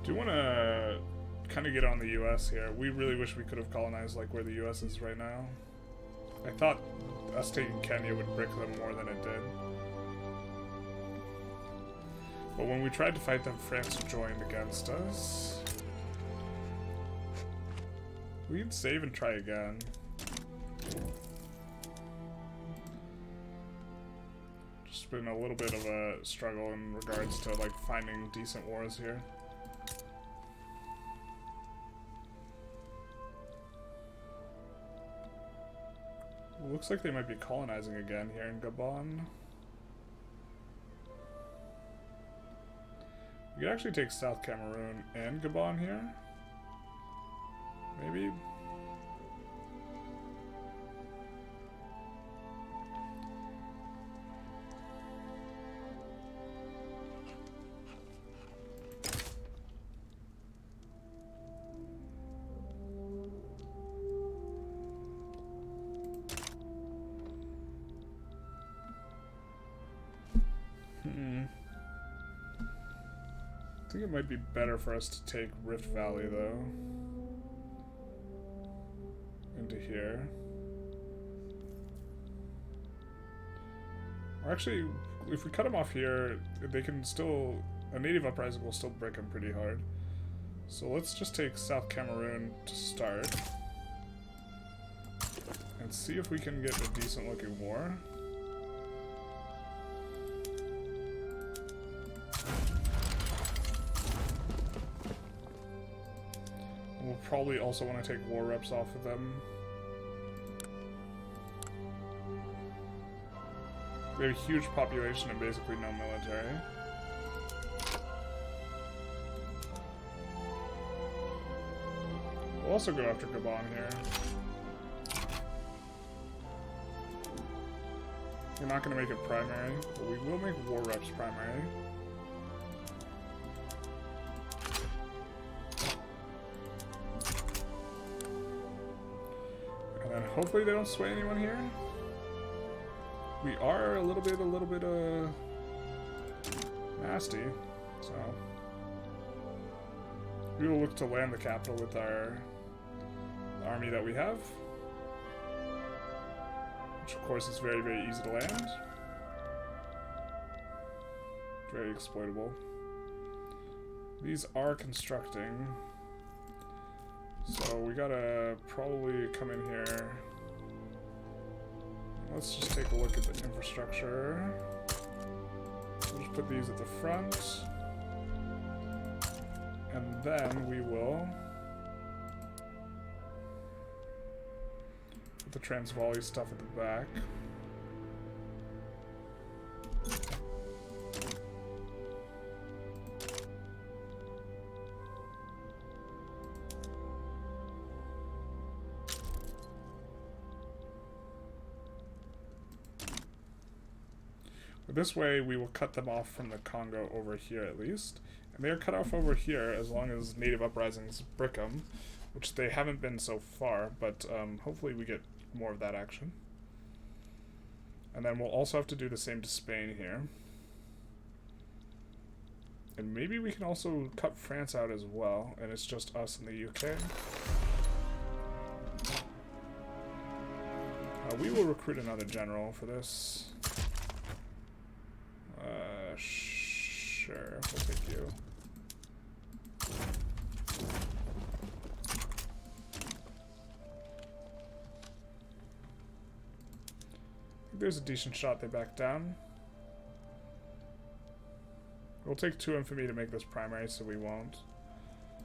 do want to kind of get on the US here. We really wish we could have colonized like where the US is right now. I thought us taking Kenya would brick them more than it did. But when we tried to fight them, France joined against us. We can save and try again. Just been a little bit of a struggle in regards to like finding decent wars here. Looks like they might be colonizing again here in Gabon. We could actually take South Cameroon and Gabon here. Maybe. I think it might be better for us to take Rift Valley, though. Into here. Or actually, if we cut them off here, they can still... A native uprising will still break them pretty hard. So let's just take South Cameroon to start. And see if we can get a decent looking war. We'll probably also want to take war reps off of them. We have a huge population and basically no military. We'll also go after Gabon here. We're not going to make it primary, but we will make war reps primary. And then hopefully they don't sway anyone here. We are a little bit nasty, so we will look to land the capital with the army that we have, which of course is very, very easy to land. Very exploitable. These are constructing, so we gotta probably come in here. Let's just take a look at the infrastructure. We'll just put these at the front. And then we will put the Transvaali stuff at the back. This way we will cut them off from the Congo over here at least. And they are cut off over here as long as native uprisings brick them, which they haven't been so far, but hopefully we get more of that action. And then we'll also have to do the same to Spain here. And maybe we can also cut France out as well, and it's just us in the UK. We will recruit another general for this. Sure, we'll take you. I think there's a decent shot they back down. We'll take 2 infamy to make this primary, so we won't.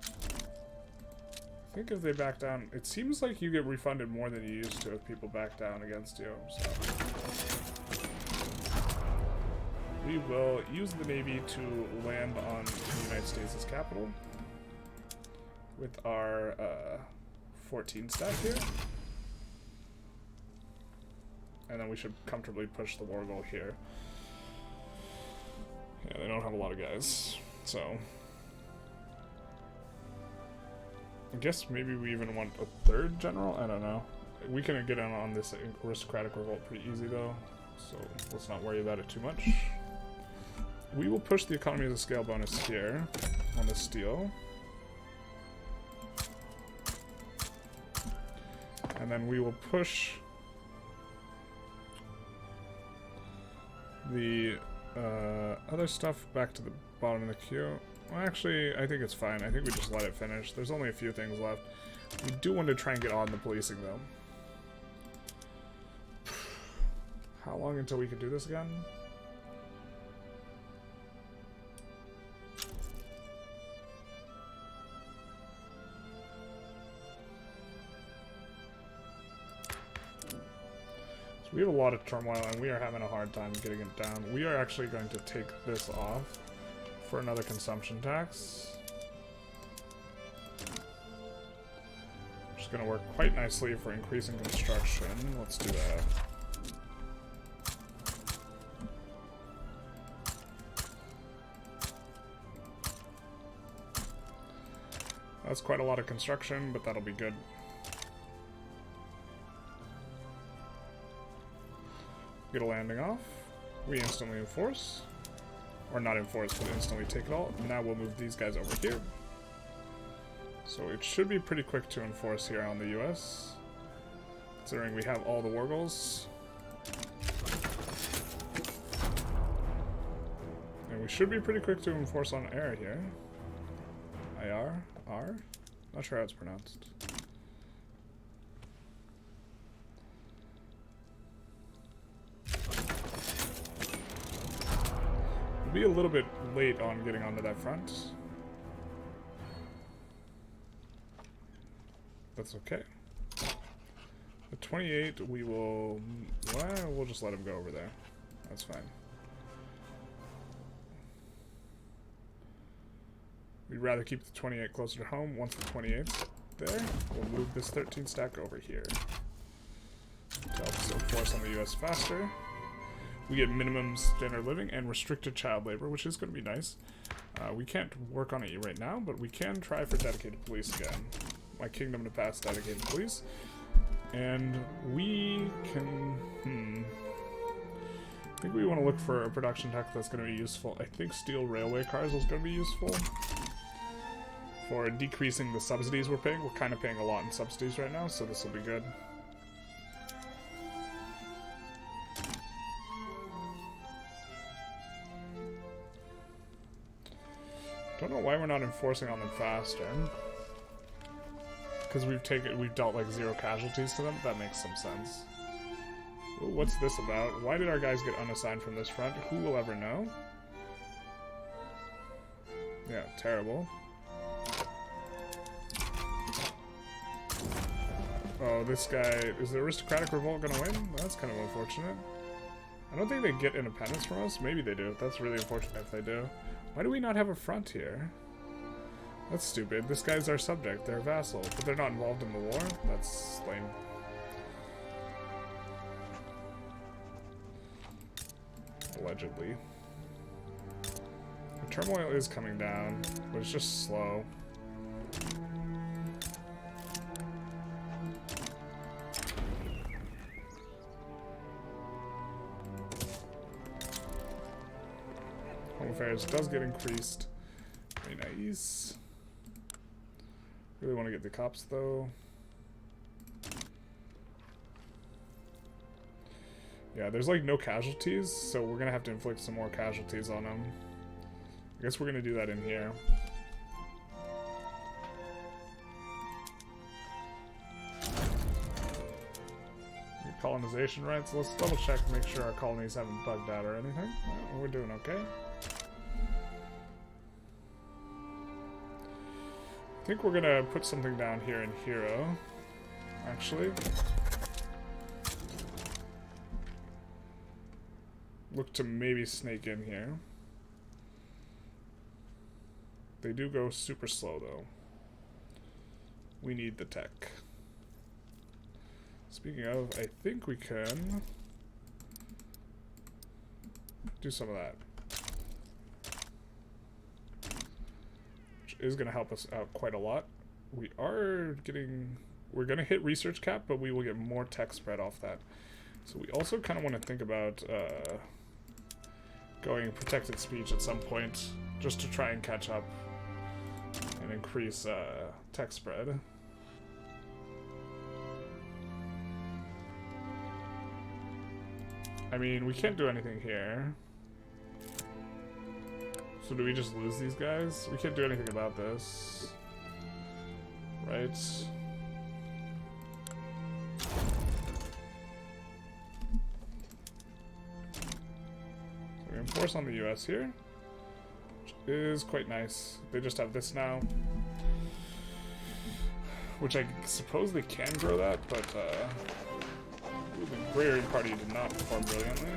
I think if they back down, it seems like you get refunded more than you used to if people back down against you, so. We will use the Navy to land on the United States' capital with our 14 stack here. And then we should comfortably push the war goal here. Yeah, they don't have a lot of guys, so I guess maybe we even want a 3rd general? I don't know. We can get in on this aristocratic revolt pretty easy though, so let's not worry about it too much. We will push the economy of the scale bonus here on the steel. And then we will push the other stuff back to the bottom of the queue. Well, actually, I think it's fine. I think we just let it finish. There's only a few things left. We do want to try and get on the policing, though. How long until we can do this again? We have a lot of turmoil, and we are having a hard time getting it down. We are actually going to take this off for another consumption tax. Which is going to work quite nicely for increasing construction. Let's do that. That's quite a lot of construction, but that'll be good. Get a landing off. We instantly enforce. Or not enforce, but instantly take it all. Now we'll move these guys over here. So it should be pretty quick to enforce here on the US, considering we have all the war goals. And we should be pretty quick to enforce on air here. IR? R? Not sure how it's pronounced. Be a little bit late on getting onto that front. That's okay. The 28 we will, well, we'll just let him go over there. That's fine. We'd rather keep the 28 closer to home. Once the 28's there, we'll move this 13 stack over here to help us enforce on the US faster. We get minimum standard living and restricted child labor, which is going to be nice. We can't work on it right now, but we can try for dedicated police again. My kingdom to pass dedicated police. And we can... I think we want to look for a production tech that's going to be useful. I think steel railway cars is going to be useful for decreasing the subsidies we're paying. We're kind of paying a lot in subsidies right now, so this will be good. Don't know why we're not enforcing on them faster. Because we've dealt like 0 casualties to them. That makes some sense. Ooh, what's this about? Why did our guys get unassigned from this front? Who will ever know? Yeah, terrible. Oh, this guy... Is the aristocratic revolt gonna win? That's kind of unfortunate. I don't think they get independence from us. Maybe they do. That's really unfortunate if they do. Why do we not have a front here? That's stupid. This guy's our subject. They're a vassal. But they're not involved in the war? That's lame. Allegedly. The turmoil is coming down, but it's just slow. Home affairs does get increased. Very nice. Really want to get the cops though. Yeah, there's like no casualties, so we're gonna have to inflict some more casualties on them. I guess we're gonna do that in here. Colonization rights. Let's double check to make sure our colonies haven't bugged out or anything. Well, we're doing okay. I think we're gonna put something down here in Hero, actually. Look to maybe snake in here. They do go super slow though. We need the tech. Speaking of, I think we can do some of that. Which is going to help us out quite a lot. We're going to hit research cap, but we will get more tech spread off that. So we also kind of want to think about going protected speech at some point, just to try and catch up and increase tech spread. I mean, we can't do anything here. So do we just lose these guys? We can't do anything about this. Right? So we enforce on the US here, which is quite nice. They just have this now. Which I suppose they can grow that, but the Agrarian Party did not perform brilliantly.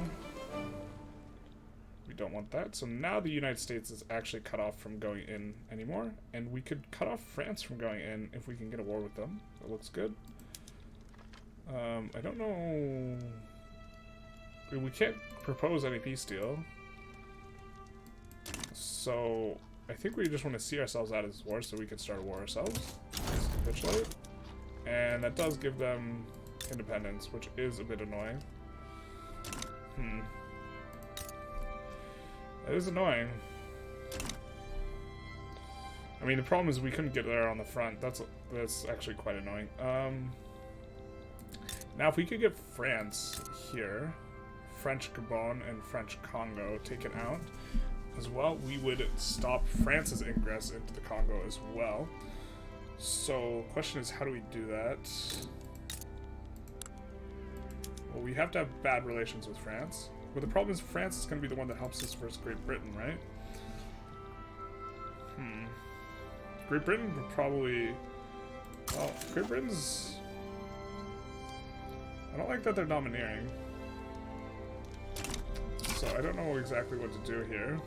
We don't want that. So now the United States is actually cut off from going in anymore. And we could cut off France from going in if we can get a war with them. That looks good. I don't know... We can't propose any peace deal. So I think we just want to see ourselves out of this war so we can start a war ourselves. Just capitulate. And that does give them independence, which is a bit annoying. That is annoying. I mean, the problem is we couldn't get there on the front. That's actually quite annoying. Now, if we could get France here, French Gabon and French Congo taken out as well, we would stop France's ingress into the Congo as well. So, the question is, how do we do that? Well, we have to have bad relations with France. But the problem is France is going to be the one that helps us versus Great Britain, right? Great Britain would probably... Well, Great Britain's... I don't like that they're domineering. So I don't know exactly what to do here.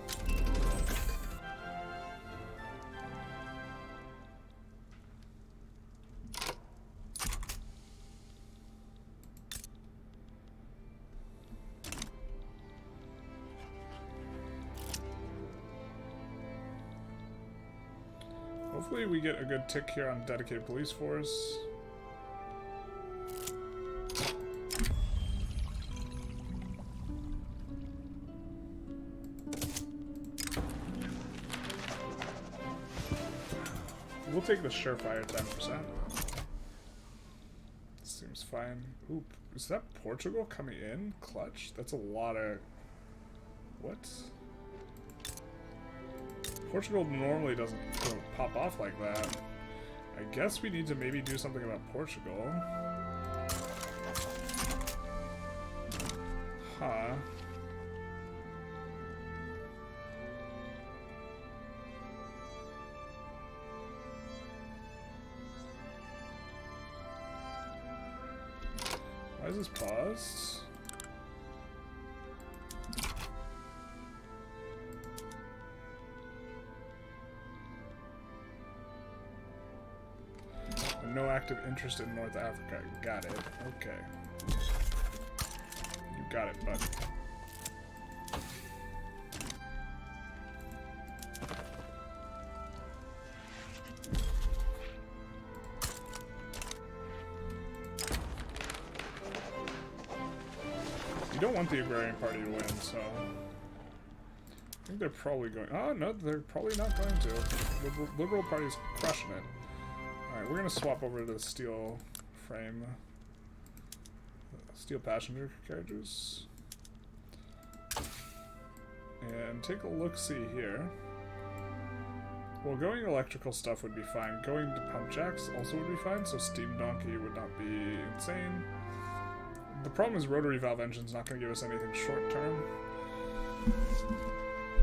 Hopefully we get a good tick here on dedicated police force. We'll take the surefire 10%. Seems fine. Oop, is that Portugal coming in? Clutch? That's a lot of... What? Portugal normally doesn't pop off like that. I guess we need to maybe do something about Portugal. Huh. Why is this paused? No active interest in North Africa. Got it. Okay. You got it, bud. You don't want the Agrarian Party to win, so... I think they're probably going... Oh, no, they're probably not going to. The Liberal Party's crushing it. Alright, we're going to swap over to the steel frame. Steel passenger carriages. And take a look-see here. Well, going electrical stuff would be fine. Going to pump jacks also would be fine, so steam donkey would not be insane. The problem is rotary valve engine's not going to give us anything short-term.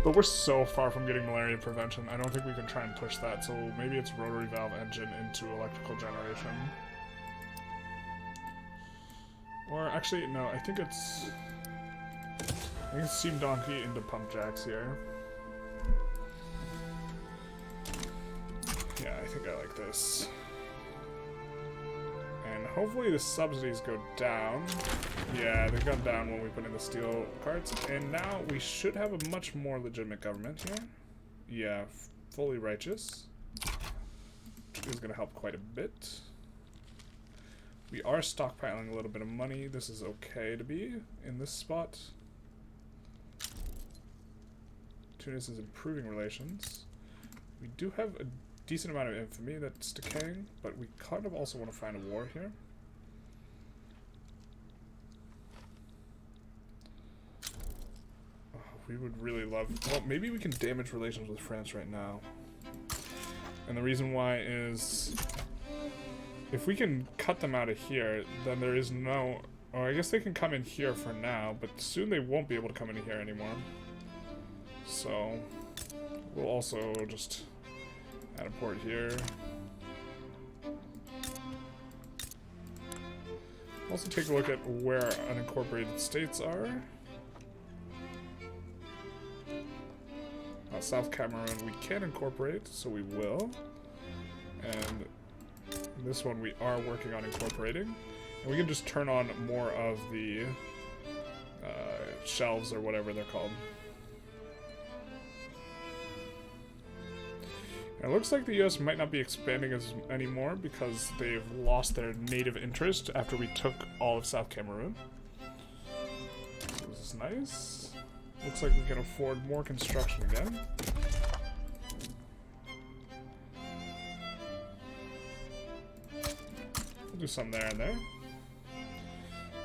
But we're so far from getting malaria prevention, I don't think we can try and push that, so maybe it's rotary valve engine into electrical generation. Or actually, no, I think it's steam donkey into pump jacks here. Yeah, I think I like this. And hopefully the subsidies go down. Yeah, they've gone down when we put in the steel carts. And now we should have a much more legitimate government here. Yeah, fully righteous. Which is going to help quite a bit. We are stockpiling a little bit of money. This is okay to be in this spot. Tunis is improving relations. We do have a decent amount of infamy that's decaying, but we kind of also want to find a war here. Oh, we would really love... Well, maybe we can damage relations with France right now. And the reason why is... if we can cut them out of here, then there is no... Oh, I guess they can come in here for now, but soon they won't be able to come in here anymore. So, we'll also just add a port here. Also take a look at where unincorporated states are. South Cameroon we can incorporate, so we will. And this one we are working on incorporating. And we can just turn on more of the shelves or whatever they're called. It looks like the US might not be expanding anymore because they've lost their native interest after we took all of South Cameroon. So this is nice. Looks like we can afford more construction again. We'll do some there and there.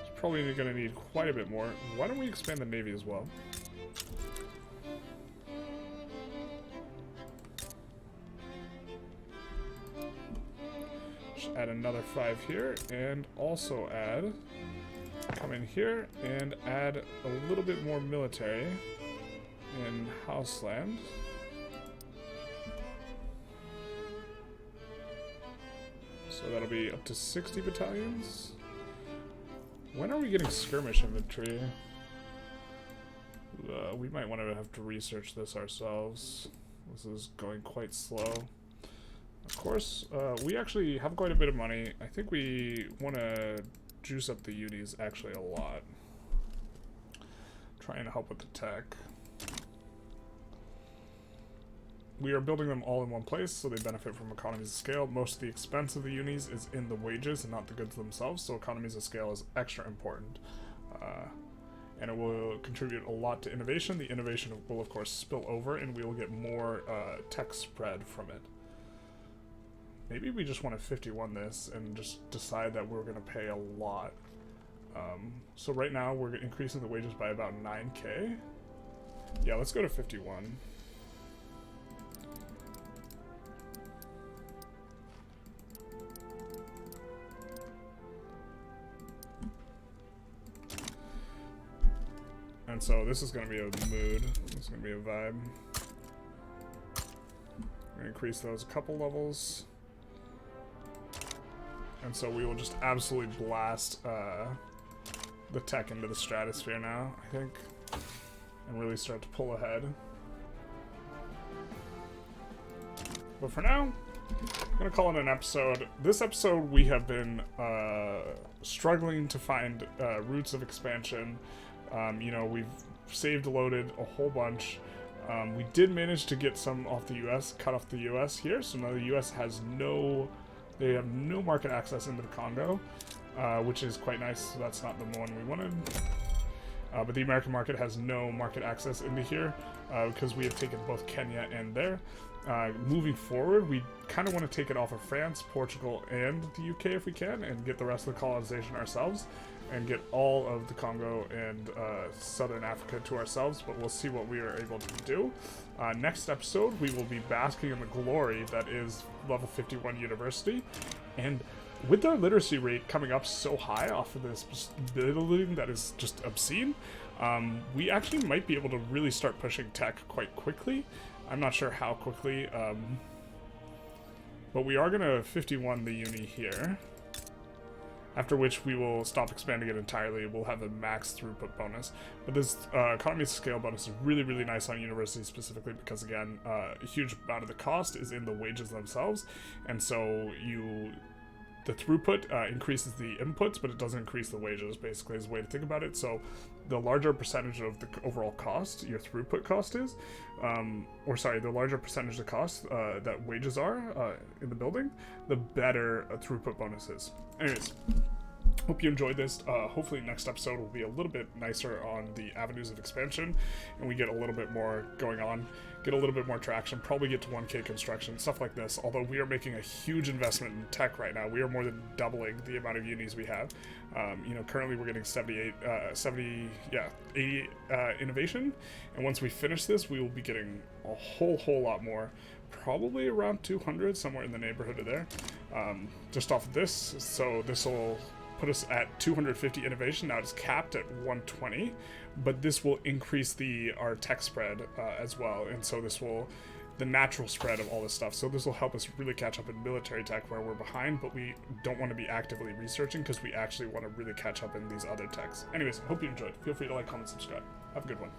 It's probably going to need quite a bit more. Why don't we expand the Navy as well? Add another 5 here, and also come in here and add a little bit more military in Houseland. So that'll be up to 60 battalions. When are we getting skirmish infantry? We might want to have to research this ourselves. This is going quite slow. Of course, we actually have quite a bit of money. I think we want to juice up the unis actually a lot. Trying to help with the tech. we are building them all in one place, so they benefit from economies of scale. Most of the expense of the unis is in the wages and not the goods themselves, so economies of scale is extra important. And it will contribute a lot to innovation. The innovation will, of course, spill over, and we will get more tech spread from it. Maybe we just want to 51 this and just decide that we're going to pay a lot. So right now, we're increasing the wages by about 9k. Yeah, let's go to 51. And so this is going to be a mood. This is going to be a vibe. We're going to increase those a couple levels. And so we will just absolutely blast the tech into the stratosphere now, I think. And really start to pull ahead. But for now, I'm going to call it an episode. This episode, we have been struggling to find routes of expansion. You know, we've saved, loaded a whole bunch. We did manage to get some off the US, cut off the US here, so now the US has they have no market access into the Congo, which is quite nice, so that's not the one we wanted. But the American market has no market access into here, because we have taken both Kenya and there. Moving forward, we kind of want to take it off of France, Portugal, and the UK if we can, and get the rest of the colonization ourselves, and get all of the Congo and Southern Africa to ourselves, but we'll see what we are able to do. Next episode, we will be basking in the glory that is level 51 university, and with our literacy rate coming up so high off of this building that is just obscene, we actually might be able to really start pushing tech quite quickly. I'm not sure how quickly, but we are going to 51 the uni here. After which we will stop expanding it entirely. We'll have a max throughput bonus. But this economies of scale bonus is really, really nice on universities specifically because, again, a huge amount of the cost is in the wages themselves. And so the throughput increases the inputs, but it doesn't increase the wages, basically, is a way to think about it. So the larger percentage of the overall cost, your throughput cost is, the larger percentage of cost that wages are in the building, the better a throughput bonus is. Anyways, hope you enjoyed this. Hopefully next episode will be a little bit nicer on the avenues of expansion, and we get a little bit more going on, get a little bit more traction, probably get to 1k construction, stuff like this. Although we are making a huge investment in tech right now. We are more than doubling the amount of unis we have. You know, currently we're getting 80 innovation, and once we finish this, we will be getting a whole lot more. Probably around 200, somewhere in the neighborhood of there, just off of this. So this will put us at 250 innovation. Now it's capped at 120, but this will increase our tech spread as well, and so this will the natural spread of all this stuff. So this will help us really catch up in military tech where we're behind, but we don't want to be actively researching because we actually want to really catch up in these other techs. Anyways, hope you enjoyed. Feel free to like, comment, subscribe. Have a good one.